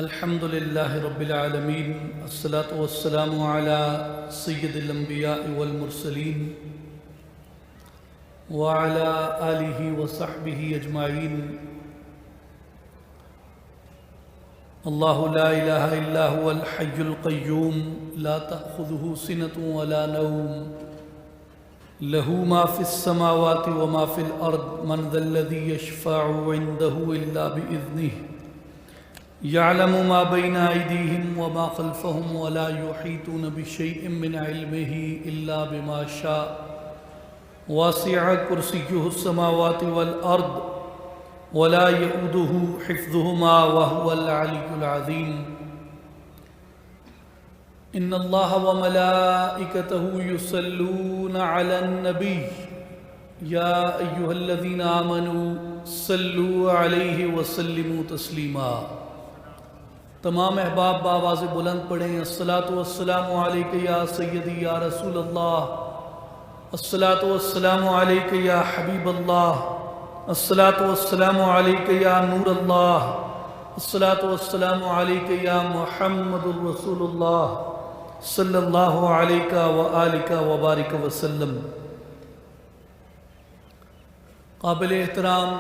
الحمد لله رب العالمين الصلاة والسلام على سيد الأنبياء والمرسلين وعلى آله وصحبه أجمعين. الله لا إله إلا هو الحي القيوم لا تأخذه سنة ولا نوم له ما في السماوات وما في الأرض من ذا الذي يشفع عنده إلا بإذنه يعلم ما بين أيديهم وما خلفهم ولا يحيطون بشيء من علمه إلا بما شاء واسع كرسيه السماوات والأرض ولا يؤوده حفظهما وهو العلي العظيم. إن الله وملائكته يصلون على النبي يا أيها الذين آمنوا صلوا عليه وسلموا تسلیما. تمام احباب بآواز بلند پڑھیں الصلاۃ والسلام علیک یا سیدی یا رسول اللہ، الصلاۃ والسلام علیک یا حبیب اللہ، الصلاۃ والسلام علیک یا نور اللہ، الصلاۃ والسلام علیک یا محمد الرسول اللہ صلی اللہ علیہ وآلہ وبارک وسلم. قابل احترام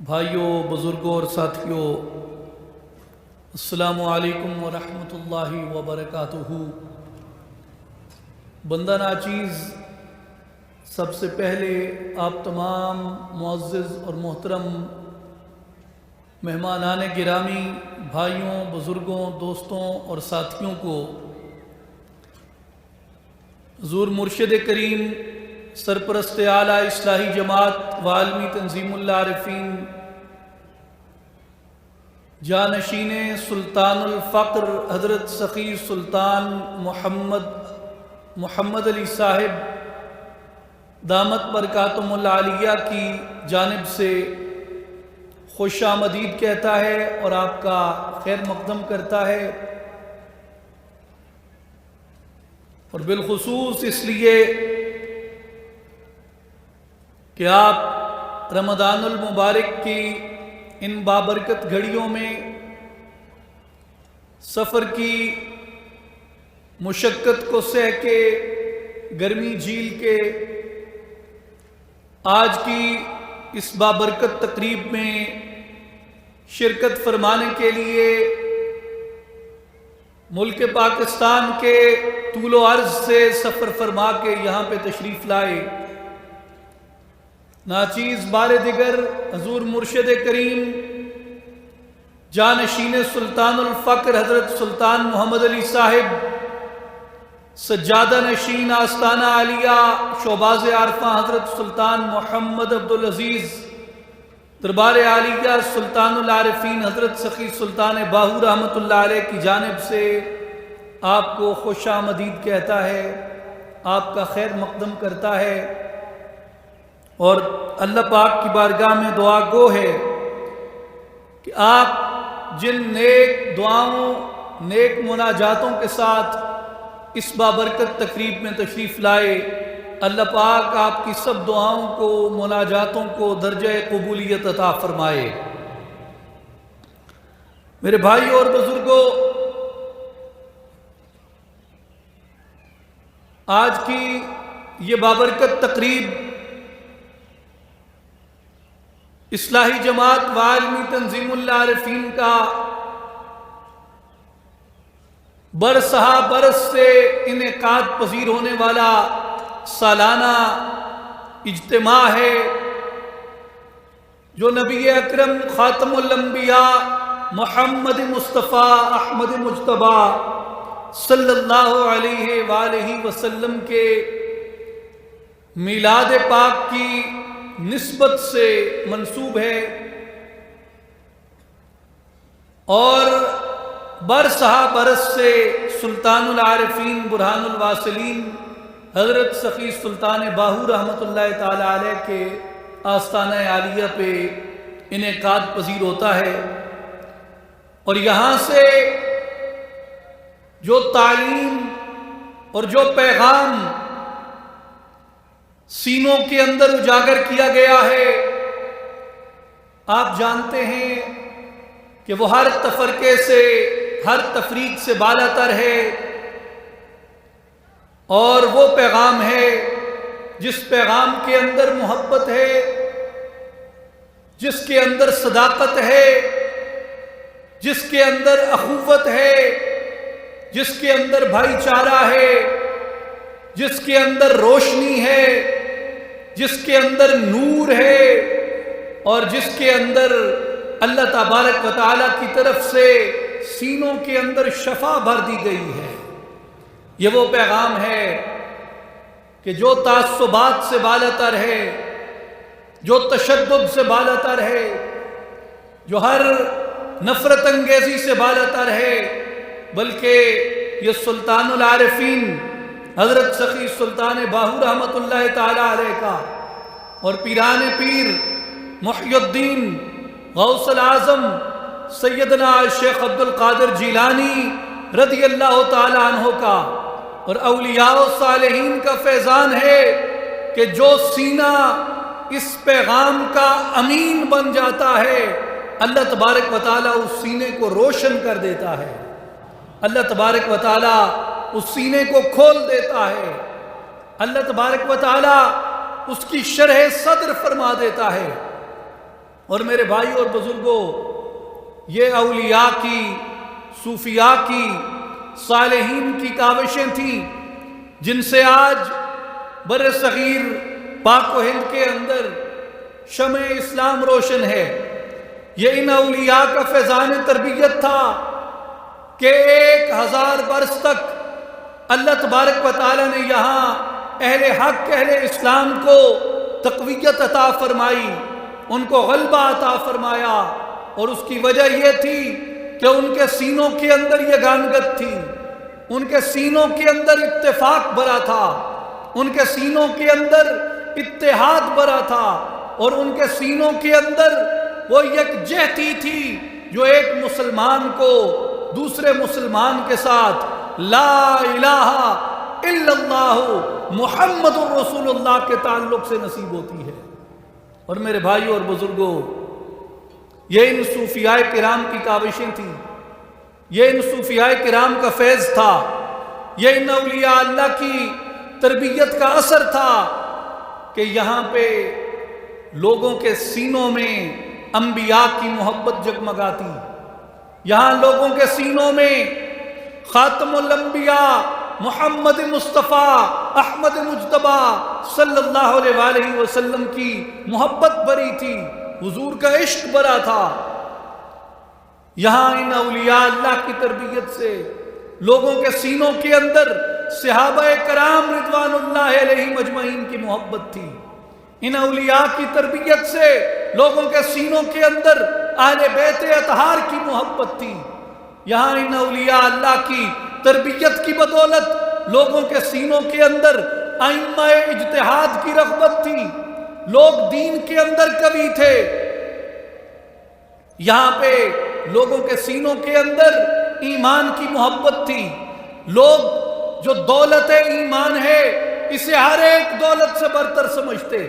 بھائیوں، بزرگوں اور ساتھیوں، السلام علیکم ورحمۃ اللہ وبرکاتہ. بندہ ناچیز، سب سے پہلے آپ تمام معزز اور محترم مہمانان گرامی، بھائیوں، بزرگوں، دوستوں اور ساتھیوں کو حضور مرشد کریم سرپرست اعلیٰ اصلاحی جماعت وعالمی تنظیم العارفین جانشین سلطان الفقر حضرت سخی سلطان محمد علی صاحب دامت برکاتہم العالیہ کی جانب سے خوش آمدید کہتا ہے اور آپ کا خیر مقدم کرتا ہے، اور بالخصوص اس لیے کہ آپ رمضان المبارک کی ان بابرکت گھڑیوں میں سفر کی مشقت کو سہ کے گرمی جھیل کے آج کی اس بابرکت تقریب میں شرکت فرمانے کے لیے ملک پاکستان کے طول و عرض سے سفر فرما کے یہاں پہ تشریف لائے. ناچیز بار دیگر حضور مرشد کریم جانشین سلطان الفقر حضرت سلطان محمد علی صاحب سجادہ نشین آستانہ عالیہ شعباز عارفہ حضرت سلطان محمد عبدالعزیز دربار عالیہ سلطان العارفین حضرت سخی سلطان باہو رحمۃ اللہ علیہ کی جانب سے آپ کو خوش آمدید کہتا ہے، آپ کا خیر مقدم کرتا ہے، اور اللہ پاک کی بارگاہ میں دعا گو ہے کہ آپ جن نیک دعاؤں نیک مناجاتوں کے ساتھ اس بابرکت تقریب میں تشریف لائے، اللہ پاک آپ کی سب دعاؤں کو مناجاتوں کو درجہ قبولیت عطا فرمائے. میرے بھائیوں اور بزرگوں، آج کی یہ بابرکت تقریب اصلاحی جماعت وعالمی تنظیم العارفین کا برسہ برس سے انعقاد پذیر ہونے والا سالانہ اجتماع ہے، جو نبی اکرم خاتم الانبیاء محمد مصطفیٰ احمد مجتبیٰ صلی اللہ علیہ وآلہ وسلم کے میلاد پاک کی نسبت سے منسوب ہے، اور برسہ برس سے سلطان العارفین برہان الواصلین حضرت سخی سلطان باہو رحمۃ اللہ تعالی علیہ کے آستانہ عالیہ پہ انعقاد پذیر ہوتا ہے. اور یہاں سے جو تعلیم اور جو پیغام سینوں کے اندر اجاگر کیا گیا ہے، آپ جانتے ہیں کہ وہ ہر تفرقے سے، ہر تفریق سے بالا تر ہے، اور وہ پیغام ہے جس پیغام کے اندر محبت ہے، جس کے اندر صداقت ہے، جس کے اندر اخوت ہے، جس کے اندر بھائی چارہ ہے، جس کے اندر روشنی ہے، جس کے اندر نور ہے، اور جس کے اندر اللہ تبارک و تعالیٰ کی طرف سے سینوں کے اندر شفا بھر دی گئی ہے۔ یہ وہ پیغام ہے کہ جو تعصبات سے بالا تر ہے، جو تشدد سے بالا تر ہے، جو ہر نفرت انگیزی سے بالا تر ہے، بلکہ یہ سلطان العارفین حضرت سخی سلطان باہو رحمۃ اللہ تعالی علیہ کا اور پیران پیر محی الدین غوث العظم سیدنا شیخ عبد القادر جیلانی رضی اللہ تعالی عنہ کا اور اولیاء و صالحین کا فیضان ہے کہ جو سینہ اس پیغام کا امین بن جاتا ہے، اللہ تبارک و تعالیٰ اس سینے کو روشن کر دیتا ہے، اللہ تبارک و تعالیٰ اس سینے کو کھول دیتا ہے، اللہ تبارک و تعالیٰ اس کی شرح صدر فرما دیتا ہے۔ اور میرے بھائی اور بزرگوں، یہ اولیاء کی، صوفیاء کی، صالحین کی کاوشیں تھیں جن سے آج بر صغیر پاک و ہند کے اندر شمع اسلام روشن ہے۔ یہ ان اولیاء کا فیضان تربیت تھا کہ 1000 برس تک اللہ تبارک و تعالیٰ نے یہاں اہل حق، اہل اسلام کو تقویت عطا فرمائی، ان کو غلبہ عطا فرمایا، اور اس کی وجہ یہ تھی کہ ان کے سینوں کے اندر یہ یگانگت تھی، ان کے سینوں کے اندر اتفاق بھرا تھا، ان کے سینوں کے اندر اتحاد بھرا تھا، اور ان کے سینوں کے اندر وہ یکجہتی تھی جو ایک مسلمان کو دوسرے مسلمان کے ساتھ لا الہ الا اللہ محمد الرسول اللہ کے تعلق سے نصیب ہوتی ہے۔ اور میرے بھائیوں اور بزرگوں، یہ ان صوفیاء کرام کی کاوشیں تھیں، یہ ان صوفیاء کرام کا فیض تھا، یہ ان اولیاء اللہ کی تربیت کا اثر تھا کہ یہاں پہ لوگوں کے سینوں میں انبیاء کی محبت جگمگاتی، یہاں لوگوں کے سینوں میں خاتم الانبیاء محمد مصطفیٰ احمد مجتبیٰ صلی اللہ علیہ وآلہ وسلم کی محبت بھری تھی، حضور کا عشق بھرا تھا۔ یہاں ان اولیاء اللہ کی تربیت سے لوگوں کے سینوں کے اندر صحابہ کرام رضوان اللہ علیہ مجمعین کی محبت تھی، ان اولیاء کی تربیت سے لوگوں کے سینوں کے اندر اہل بیت اطہار کی محبت تھی، یہاں ان اولیاء اللہ کی تربیت کی بدولت لوگوں کے سینوں کے اندر ائمہ اجتہاد کی رغبت تھی، لوگ دین کے اندر قوی تھے، یہاں پہ لوگوں کے سینوں کے اندر ایمان کی محبت تھی، لوگ جو دولت ایمان ہے اسے ہر ایک دولت سے برتر سمجھتے،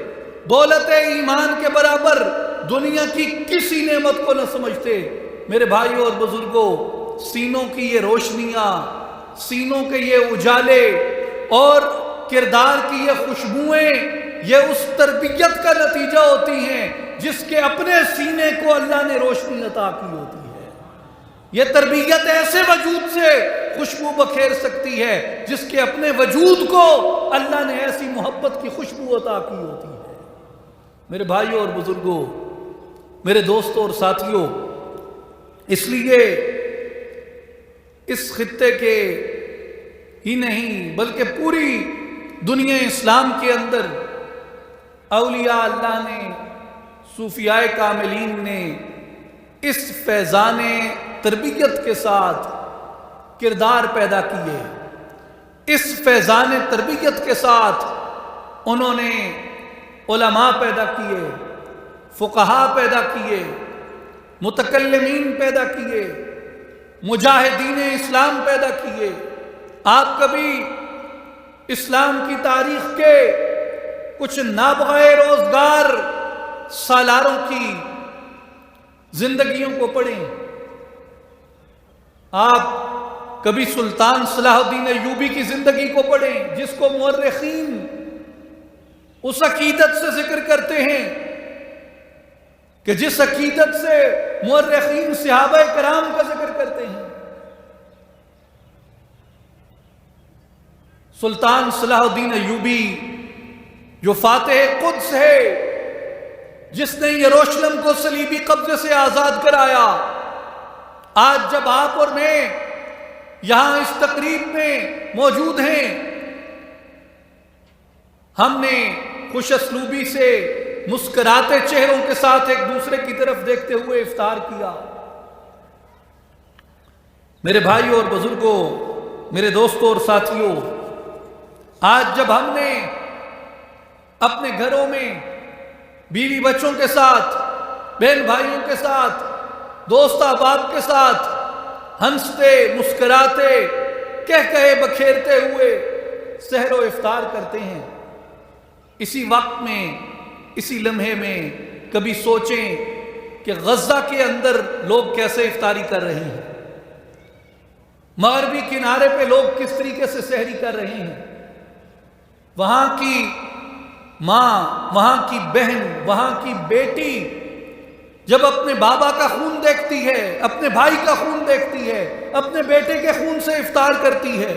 دولت ایمان کے برابر دنیا کی کسی نعمت کو نہ سمجھتے۔ میرے بھائیوں اور بزرگوں، سینوں کی یہ روشنیاں، سینوں کے یہ اجالے اور کردار کی یہ خوشبوئیں، یہ اس تربیت کا نتیجہ ہوتی ہیں جس کے اپنے سینے کو اللہ نے روشنی عطا کی ہوتی ہے۔ یہ تربیت ایسے وجود سے خوشبو بکھیر سکتی ہے جس کے اپنے وجود کو اللہ نے ایسی محبت کی خوشبو عطا کی ہوتی ہے۔ میرے بھائیوں اور بزرگوں، میرے دوستوں اور ساتھیوں، اس لیے اس خطے کے ہی نہیں بلکہ پوری دنیا اسلام کے اندر اولیاء اللہ نے، صوفیاء کاملین نے اس فیضان تربیت کے ساتھ کردار پیدا کیے، اس فیضان تربیت کے ساتھ انہوں نے علماء پیدا کیے، فقہاء پیدا کیے، متکلمین پیدا کیے، مجاہدین اسلام پیدا کیے۔ آپ کبھی اسلام کی تاریخ کے کچھ نابغہ روزگار سالاروں کی زندگیوں کو پڑھیں، آپ کبھی سلطان صلاح الدین ایوبی کی زندگی کو پڑھیں، جس کو مورخین اس عقیدت سے ذکر کرتے ہیں کہ جس عقیدت سے مورخین صحابہ کرام کا ذکر کرتے ہیں۔ سلطان صلاح الدین ایوبی جو فاتح قدس ہے، جس نے یروشلم کو صلیبی قبضے سے آزاد کرایا، آج جب آپ اور میں یہاں اس تقریب میں موجود ہیں، ہم نے خوش اسلوبی سے مسکراتے چہروں کے ساتھ ایک دوسرے کی طرف دیکھتے ہوئے افطار کیا۔ میرے بھائیوں اور بزرگوں، میرے دوستوں اور ساتھیوں، آج جب ہم نے اپنے گھروں میں بیوی بچوں کے ساتھ، بہن بھائیوں کے ساتھ، دوست احباب کے ساتھ ہنستے مسکراتے کہہ کہے بکھیرتے ہوئے سحر و افطار کرتے ہیں، اسی وقت میں، اسی لمحے میں کبھی سوچیں کہ غزہ کے اندر لوگ کیسے افطاری کر رہے ہیں، مغربی کنارے پہ لوگ کس طریقے سے سحری کر رہے ہیں، وہاں کی ماں، وہاں کی بہن، وہاں کی بیٹی جب اپنے بابا کا خون دیکھتی ہے، اپنے بھائی کا خون دیکھتی ہے، اپنے بیٹے کے خون سے افطار کرتی ہے۔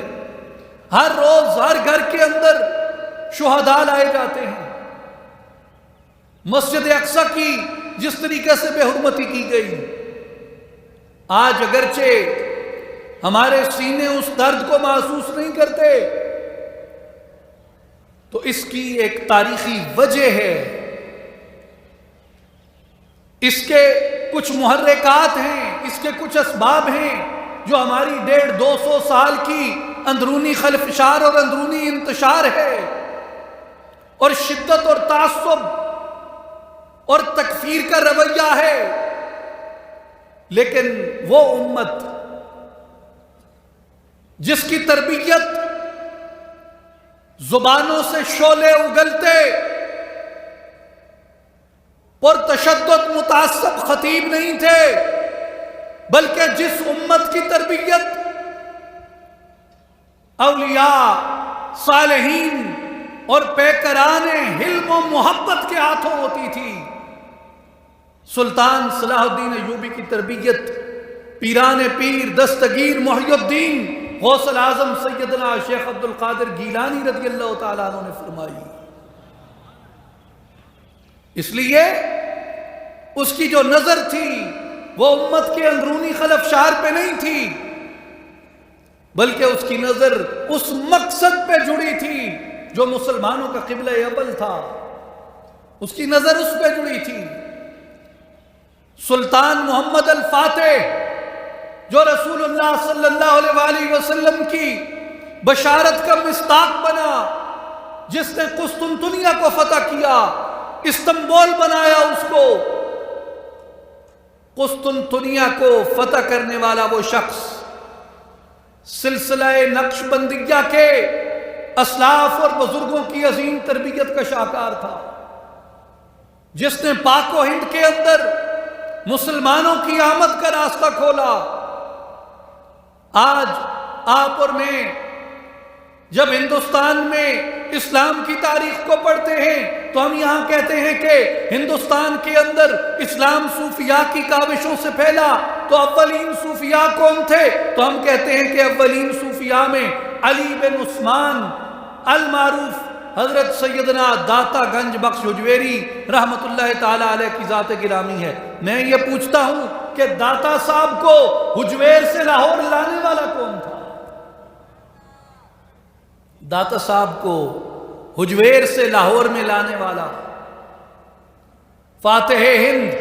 ہر روز ہر گھر کے اندر شہداء لائے جاتے ہیں۔ مسجد اقصی کی جس طریقے سے بے حرمتی کی گئی، آج اگرچہ ہمارے سینے اس درد کو محسوس نہیں کرتے، تو اس کی ایک تاریخی وجہ ہے، اس کے کچھ محرکات ہیں، اس کے کچھ اسباب ہیں جو ہماری 150-200 سال کی اندرونی خلفشار اور اندرونی انتشار ہے، اور شدت اور تعصب اور تکفیر کا رویہ ہے۔ لیکن وہ امت جس کی تربیت زبانوں سے شعلے اگلتے پرتشدد متعصب خطیب نہیں تھے، بلکہ جس امت کی تربیت اولیاء، صالحین اور پیکران حلم و محبت کے ہاتھوں ہوتی تھی، سلطان صلاح الدین ایوبی کی تربیت پیران پیر دستگیر محی الدین غوث الاعظم سیدنا شیخ عبد القادر گیلانی رضی اللہ تعالیٰ عنہ نے فرمائی۔ اس لیے اس کی جو نظر تھی وہ امت کے اندرونی خلفشار پہ نہیں تھی، بلکہ اس کی نظر اس مقصد پہ جڑی تھی جو مسلمانوں کا قبلہ اول تھا، اس کی نظر اس پہ جڑی تھی۔ سلطان محمد الفاتح جو رسول اللہ صلی اللہ علیہ وآلہ وسلم کی بشارت کا مصداق بنا، جس نے قسطنطنیہ کو فتح کیا، استنبول بنایا اس کو، قسطنطنیہ کو فتح کرنے والا وہ شخص سلسلہ نقش بندیہ کے اسلاف اور بزرگوں کی عظیم تربیت کا شاہکار تھا، جس نے پاک و ہند کے اندر مسلمانوں کی آمد کا راستہ کھولا۔ آج آپ اور میں جب ہندوستان میں اسلام کی تاریخ کو پڑھتے ہیں تو ہم یہاں کہتے ہیں کہ ہندوستان کے اندر اسلام صوفیاء کی کاوشوں سے پھیلا، تو اولین صوفیاء کون تھے؟ تو ہم کہتے ہیں کہ اولین صوفیاء میں علی بن عثمان المعروف حضرت سیدنا داتا گنج بخش حجویری رحمت اللہ تعالیٰ علیہ کی ذات گرامی ہے۔ میں یہ پوچھتا ہوں کہ داتا صاحب کو حجویر سے لاہور لانے والا کون تھا؟ داتا صاحب کو حجویر سے لاہور میں لانے والا فاتح ہند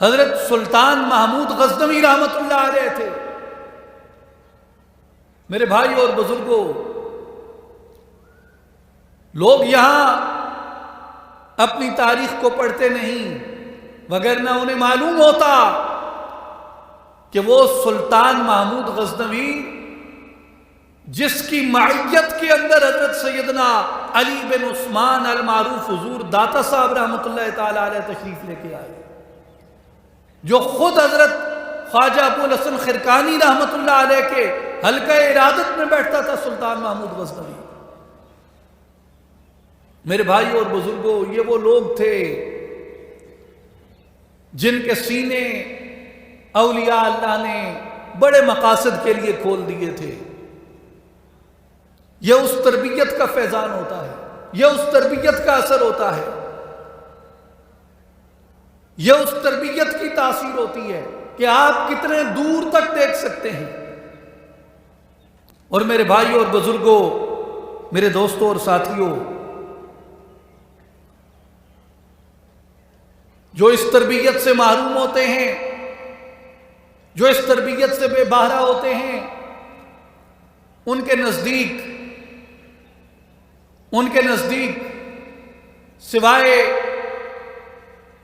حضرت سلطان محمود غزنوی رحمت اللہ علیہ تھے۔ میرے بھائی اور بزرگوں، لوگ یہاں اپنی تاریخ کو پڑھتے نہیں، وگرنہ انہیں معلوم ہوتا کہ وہ سلطان محمود غزنوی جس کی معیت کے اندر حضرت سیدنا علی بن عثمان المعروف حضور داتا صاحب رحمت اللہ تعالی علیہ تشریف لے کے آئے، جو خود حضرت خواجہ ابو الحسن خرقانی رحمت اللہ علیہ کے حلقہ ارادت میں بیٹھتا تھا سلطان محمود غزنوی۔ میرے بھائی اور بزرگوں، یہ وہ لوگ تھے جن کے سینے اولیاء اللہ نے بڑے مقاصد کے لیے کھول دیے تھے۔ یہ اس تربیت کا فیضان ہوتا ہے، یہ اس تربیت کا اثر ہوتا ہے، یہ اس تربیت کی تاثیر ہوتی ہے کہ آپ کتنے دور تک دیکھ سکتے ہیں۔ اور میرے بھائی اور بزرگوں، میرے دوستوں اور ساتھیوں، جو اس تربیت سے محروم ہوتے ہیں، جو اس تربیت سے بے بہرہ ہوتے ہیں، ان کے نزدیک سوائے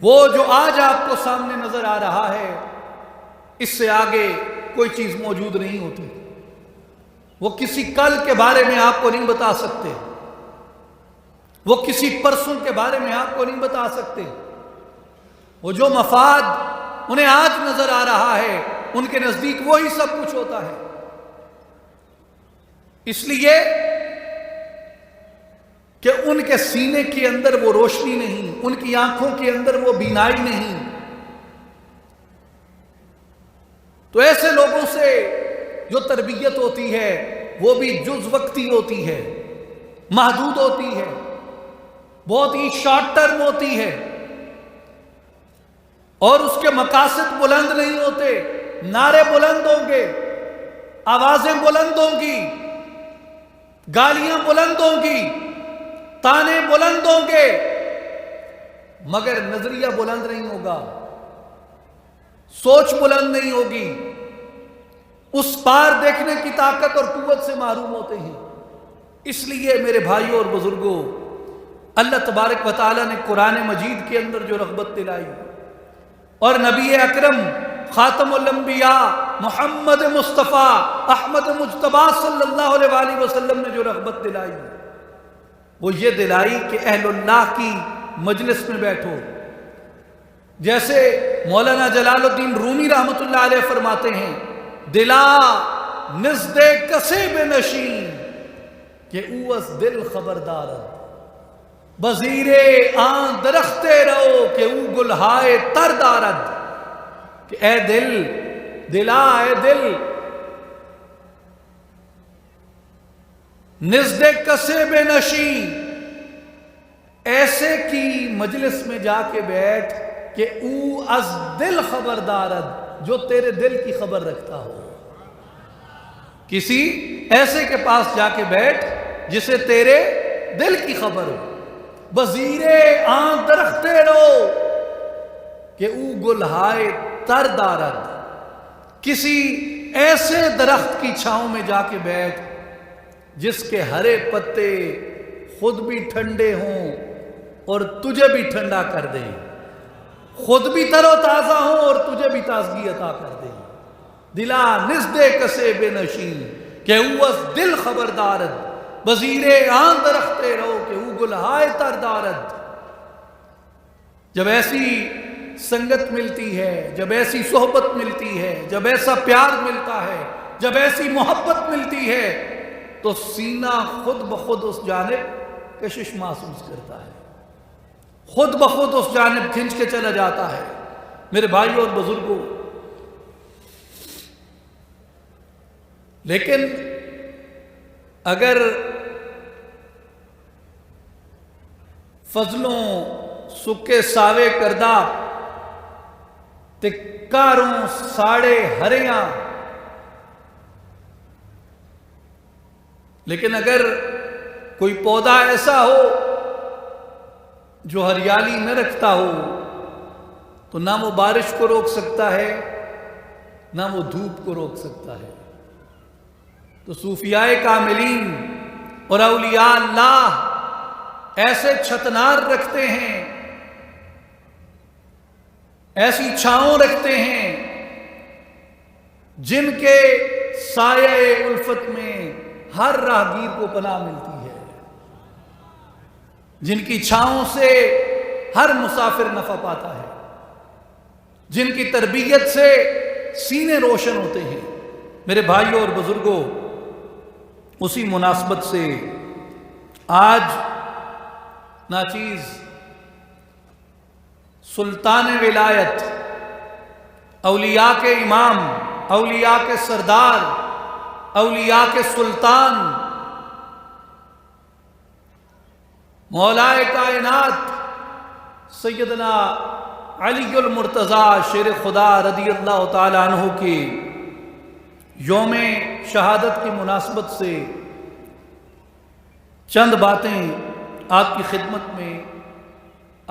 وہ جو آج آپ کو سامنے نظر آ رہا ہے، اس سے آگے کوئی چیز موجود نہیں ہوتی۔ وہ کسی کل کے بارے میں آپ کو نہیں بتا سکتے، وہ کسی پرسوں کے بارے میں آپ کو نہیں بتا سکتے۔ وہ جو مفاد انہیں آج نظر آ رہا ہے، ان کے نزدیک وہی سب کچھ ہوتا ہے۔ اس لیے کہ ان کے سینے کے اندر وہ روشنی نہیں، ان کی آنکھوں کے اندر وہ بینائی نہیں۔ تو ایسے لوگوں سے جو تربیت ہوتی ہے وہ بھی جز وقتی ہوتی ہے، محدود ہوتی ہے، بہت ہی شارٹ ٹرم ہوتی ہے، اور اس کے مقاصد بلند نہیں ہوتے۔ نعرے بلند ہوں گے، آوازیں بلند ہوں گی، گالیاں بلند ہوں گی، تانے بلند ہوں گے، مگر نظریہ بلند نہیں ہوگا، سوچ بلند نہیں ہوگی، اس پار دیکھنے کی طاقت اور قوت سے محروم ہوتے ہیں۔ اس لیے میرے بھائیوں اور بزرگوں، اللہ تبارک و تعالیٰ نے قرآن مجید کے اندر جو رغبت دلائی، اور نبی اکرم خاتم الانبیاء محمد مصطفیٰ احمد مجتبیٰ صلی اللہ علیہ وآلہ وسلم نے جو رغبت دلائی، وہ یہ دلائی کہ اہل اللہ کی مجلس میں بیٹھو۔ جیسے مولانا جلال الدین رومی رحمت اللہ علیہ فرماتے ہیں، دلا نزد کسے بے نشین کہ او از دل خبردار، بزیرے آن درختے رہو کہ او گلہائے تر دارد۔ کہ اے دل، دلا اے دل، نزد کسے بے نشین، ایسے کی مجلس میں جا کے بیٹھ کہ او از دل خبردارد، جو تیرے دل کی خبر رکھتا ہو۔ کسی ایسے کے پاس جا کے بیٹھ جسے تیرے دل کی خبر ہو۔ بزیرے آن درختے رہو کہ او گلہائے تر دارد، کسی ایسے درخت کی چھاؤں میں جا کے بیٹھ جس کے ہرے پتے خود بھی ٹھنڈے ہوں اور تجھے بھی ٹھنڈا کر دیں، خود بھی تر و تازہ ہوں اور تجھے بھی تازگی عطا کر دیں۔ دلا نزد کسے بے نشین کہ او از دل خبردارد، بزیرے آن درختے رہو کہ او گلہائے تر دارد۔ جب ایسی سنگت ملتی ہے، جب ایسی صحبت ملتی ہے، جب ایسا پیار ملتا ہے، جب ایسی محبت ملتی ہے، تو سینہ خود بخود اس جانب کشش محسوس کرتا ہے، خود بخود اس جانب کھنچ کے چلا جاتا ہے۔ میرے بھائیوں اور بزرگوں، لیکن اگر فضلوں سکے ساوے کردہ تکاروں ساڑے ہریاں، لیکن اگر کوئی پودا ایسا ہو جو ہریالی نہ رکھتا ہو، تو نہ وہ بارش کو روک سکتا ہے، نہ وہ دھوپ کو روک سکتا ہے۔ تو صوفیاء کاملین اور اولیاء اللہ ایسے چھتنار رکھتے ہیں، ایسی چھاؤں رکھتے ہیں جن کے سایہ الفت میں ہر راہگیر کو پناہ ملتی ہے، جن کی چھاؤں سے ہر مسافر نفع پاتا ہے، جن کی تربیت سے سینے روشن ہوتے ہیں۔ میرے بھائیوں اور بزرگوں، اسی مناسبت سے آج ناچیز سلطان ولایت، اولیاء کے امام، اولیاء کے سردار، اولیاء کے سلطان، مولائے کائنات سیدنا علی المرتضیٰ شیر خدا رضی اللہ تعالی عنہ کی یوم شہادت کی مناسبت سے چند باتیں آپ کی خدمت میں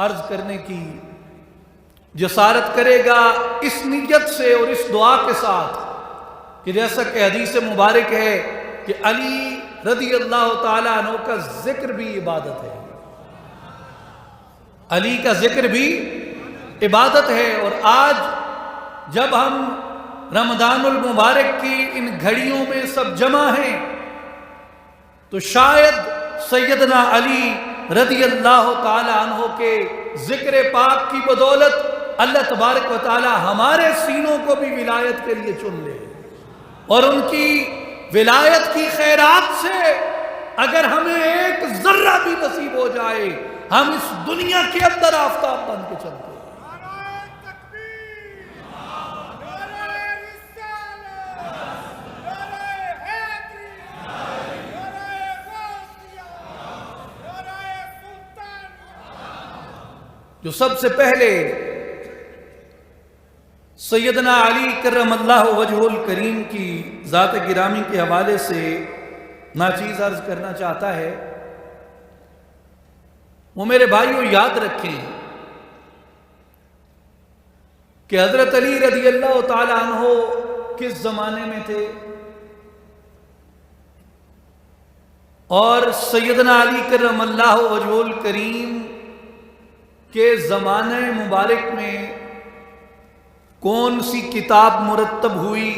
عرض کرنے کی جسارت کرے گا، اس نیت سے اور اس دعا کے ساتھ کہ جیسا کہ حدیث مبارک ہے کہ علی رضی اللہ تعالی عنہ کا ذکر بھی عبادت ہے، علی کا ذکر بھی عبادت ہے۔ اور آج جب ہم رمضان المبارک کی ان گھڑیوں میں سب جمع ہیں تو شاید سیدنا علی رضی اللہ تعالی عنہ کے ذکر پاک کی بدولت اللہ تبارک و تعالی ہمارے سینوں کو بھی ولایت کے لیے چن لے، اور ان کی ولایت کی خیرات سے اگر ہمیں ایک ذرہ بھی نصیب ہو جائے ہم اس دنیا کے اندر آفتاب بن کے چلتے ہیں۔ جو سب سے پہلے سیدنا علی کرم اللہ وجہ الکریم کی ذات گرامی کے حوالے سے ناچیز عرض کرنا چاہتا ہے، وہ میرے بھائیوں یاد رکھیں کہ حضرت علی رضی اللہ تعالی عنہ کس زمانے میں تھے، اور سیدنا علی کرم اللہ وجہ الکریم کہ زمانہ مبارک میں کون سی کتاب مرتب ہوئی،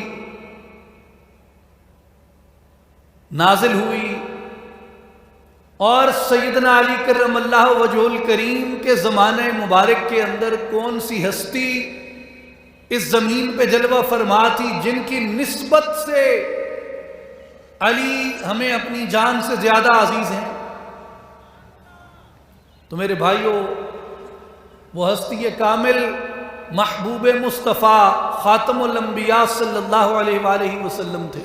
نازل ہوئی، اور سیدنا علی کرم اللہ وجہ الکریم کے زمانہ مبارک کے اندر کون سی ہستی اس زمین پہ جلوہ فرما تھی جن کی نسبت سے علی ہمیں اپنی جان سے زیادہ عزیز ہیں۔ تو میرے بھائیوں، وہ ہستی کامل محبوب مصطفیٰ خاتم الانبیاء صلی اللہ علیہ وآلہ وسلم تھے،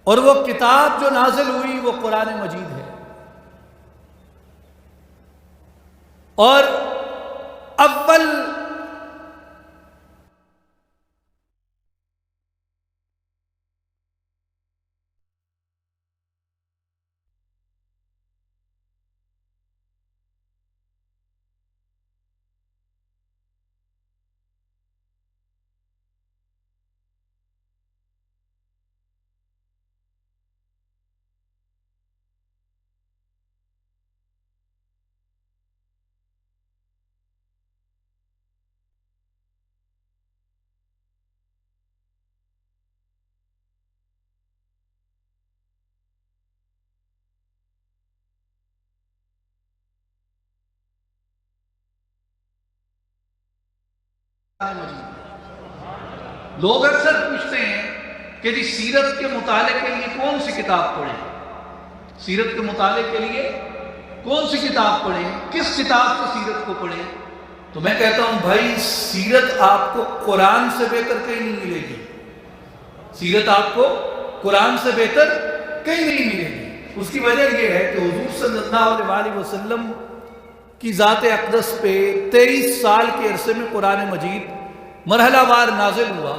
اور وہ کتاب جو نازل ہوئی وہ قرآن مجید ہے، اور اول لوگ اکثر پوچھتے ہیں کہ جی سیرت کے مطالعے کے لیے کون سی کتاب پڑھیں، سیرت کے مطالعے کے لیے کون سی کتاب پڑھیں، کس کتاب سے سیرت کو پڑھیں؟ تو میں کہتا ہوں بھائی، سیرت آپ کو قرآن سے بہتر کہیں نہیں ملے گی، سیرت آپ کو قرآن سے بہتر کہیں نہیں ملے گی۔ اس کی وجہ یہ ہے کہ حضور صلی اللہ علیہ وسلم کی ذات اقدس پہ 23 سال کے عرصے میں قرآن مجید مرحلہ وار نازل ہوا۔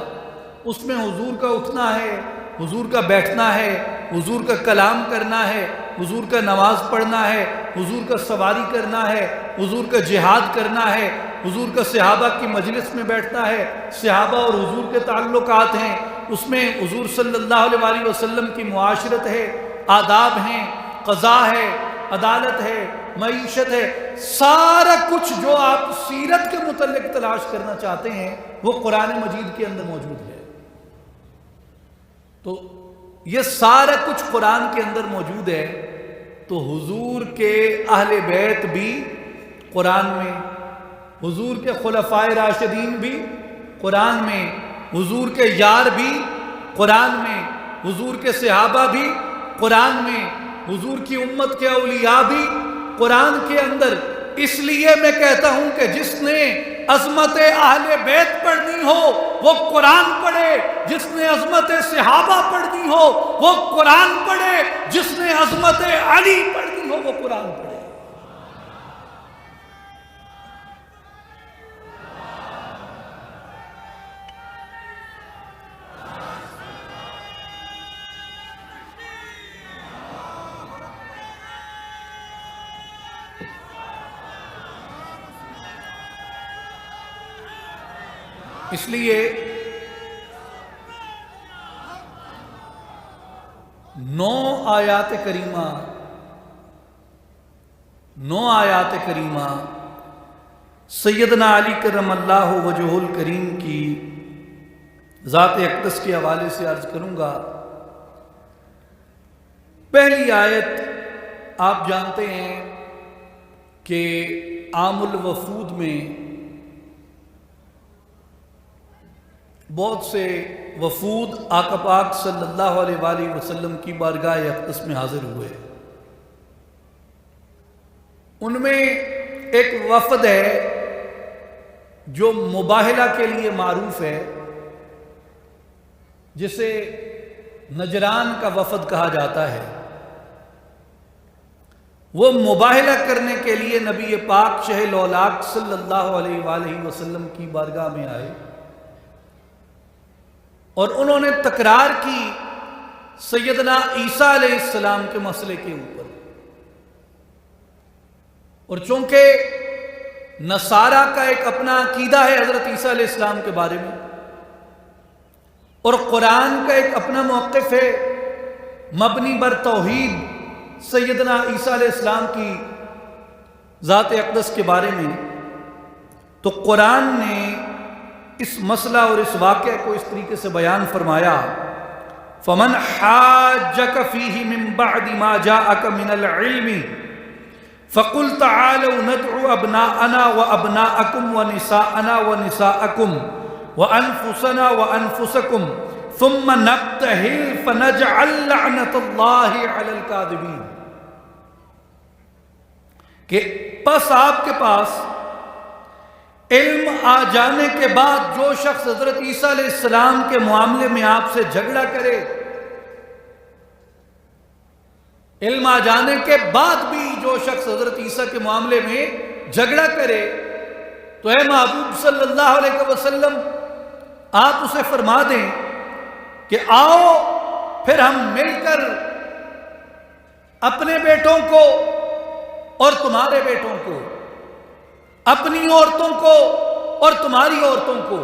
اس میں حضور کا اٹھنا ہے، حضور کا بیٹھنا ہے، حضور کا کلام کرنا ہے، حضور کا نماز پڑھنا ہے، حضور کا سواری کرنا ہے، حضور کا جہاد کرنا ہے، حضور کا صحابہ کی مجلس میں بیٹھنا ہے، صحابہ اور حضور کے تعلقات ہیں، اس میں حضور صلی اللہ علیہ وسلم کی معاشرت ہے، آداب ہیں، قضا ہے، عدالت ہے، معیشت ہے، سارا کچھ جو آپ سیرت کے متعلق تلاش کرنا چاہتے ہیں وہ قرآن مجید کے اندر موجود ہے۔ تو یہ سارا کچھ قرآن کے اندر موجود ہے، تو حضور کے اہل بیت بھی قرآن میں، حضور کے خلفائے راشدین بھی قرآن میں حضور کے یار بھی، قرآن میں حضور کے صحابہ بھی، قرآن میں حضور کی امت کے اولیاء بھی، قرآن کے اندر۔ اس لیے میں کہتا ہوں کہ جس نے عظمت اہل بیت پڑھنی ہو وہ قرآن پڑھے، جس نے عظمت صحابہ پڑھنی ہو وہ قرآن پڑھے، جس نے عظمت علی پڑھنی ہو وہ قرآن پڑھے۔ اس لیے 9 آیات کریمہ سیدنا علی کرم اللہ وجہہ الکریم کی ذات اقدس کے حوالے سے عرض کروں گا۔ پہلی آیت آپ جانتے ہیں کہ عام الوفود میں بہت سے وفود آقا پاک صلی اللہ علیہ وآلہ وسلم کی بارگاہ اقدس میں حاضر ہوئے۔ ان میں ایک وفد ہے جو مباہلہ کے لیے معروف ہے، جسے نجران کا وفد کہا جاتا ہے۔ وہ مباہلہ کرنے کے لیے نبی پاک شہ الاولاق صلی اللہ علیہ وآلہ وسلم کی بارگاہ میں آئے، اور انہوں نے تکرار کی سیدنا عیسیٰ علیہ السلام کے مسئلے کے اوپر۔ اور چونکہ نصارہ کا ایک اپنا عقیدہ ہے حضرت عیسیٰ علیہ السلام کے بارے میں، اور قرآن کا ایک اپنا موقف ہے مبنی بر توحید سیدنا عیسیٰ علیہ السلام کی ذات اقدس کے بارے میں، تو قرآن نے اس مسئلہ اور اس واقعہ کو اس طریقے سے بیان فرمایا، فَمَنْ حَاجَّكَ فِيهِ مِنْ بَعْدِ مَا جَاءَكَ مِنَ الْعِلْمِ فَقُلْ تَعَالَوْا نَدْعُ أَبْنَاءَنَا وَأَبْنَاءَكُمْ وَنِسَاءَنَا وَنِسَاءَكُمْ وَأَنفُسَنَا وَأَنفُسَكُمْ ثُمَّ نَبْتَهِلْ فَنَجْعَلْ لَعْنَةَ اللَّهِ عَلَى الْكَاذِبِينَ۔ کہ پس آپ کے پاس علم آ جانے کے بعد جو شخص حضرت عیسیٰ علیہ السلام کے معاملے میں آپ سے جھگڑا کرے، علم آ جانے کے بعد بھی جو شخص حضرت عیسیٰ کے معاملے میں جھگڑا کرے، تو اے محبوب صلی اللہ علیہ وسلم آپ اسے فرما دیں کہ آؤ پھر ہم مل کر اپنے بیٹوں کو اور تمہارے بیٹوں کو، اپنی عورتوں کو اور تمہاری عورتوں کو،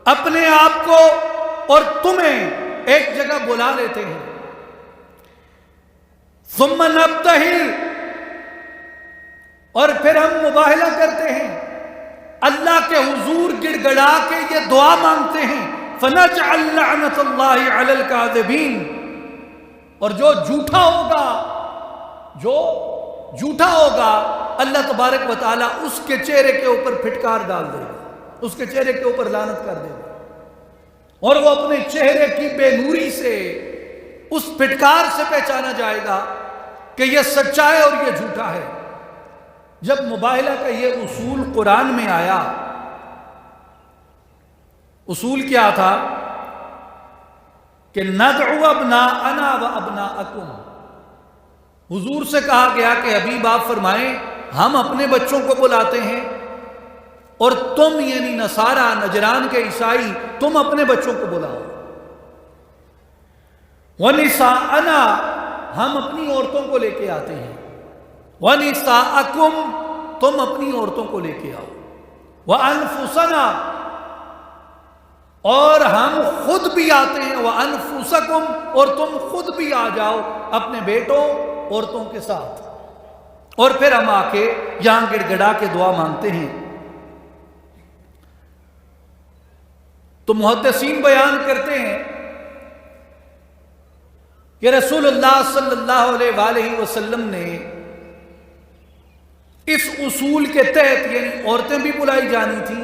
اپنے آپ کو اور تمہیں ایک جگہ بلا لیتے ہیں۔ ثم نبتہل، اور پھر ہم مباہلہ کرتے ہیں، اللہ کے حضور گڑ گڑا کے یہ دعا مانگتے ہیں، فنجعل لعنت اللہ علی الکاذبین۔ اور جو جھوٹا ہوگا اللہ تبارک و تعالیٰ اس کے چہرے کے اوپر پھٹکار ڈال دے گا، اس کے چہرے کے اوپر لعنت کر دے گا، اور وہ اپنے چہرے کی بے نوری سے اس پھٹکار سے پہچانا جائے گا کہ یہ سچا ہے اور یہ جھوٹا ہے۔ جب مباہلہ کا یہ اصول قرآن میں آیا، اصول کیا تھا کہ ندعو ابناءنا و ابناءکم، حضور سے کہا گیا کہ حبیب آپ فرمائیں ہم اپنے بچوں کو بلاتے ہیں، اور تم یعنی نصارہ نجران کے عیسائی تم اپنے بچوں کو بلاؤ، وَنِسَاءَنَا ہم اپنی عورتوں کو لے کے آتے ہیں، وَنِسَاءَكُمْ تم اپنی عورتوں کو لے کے آؤ، وَأَنفُسَنَا اور ہم خود بھی آتے ہیں، وَأَنفُسَكُمْ اور تم خود بھی آ جاؤ اپنے بیٹوں عورتوں کے ساتھ، اور پھر ہم آ کے یہاں گڑ گڑا کے دعا مانگتے ہیں۔ تو محدثین بیان کرتے ہیں کہ رسول اللہ صلی اللہ علیہ وآلہ وسلم نے اس اصول کے تحت، یعنی عورتیں بھی بلائی جانی تھیں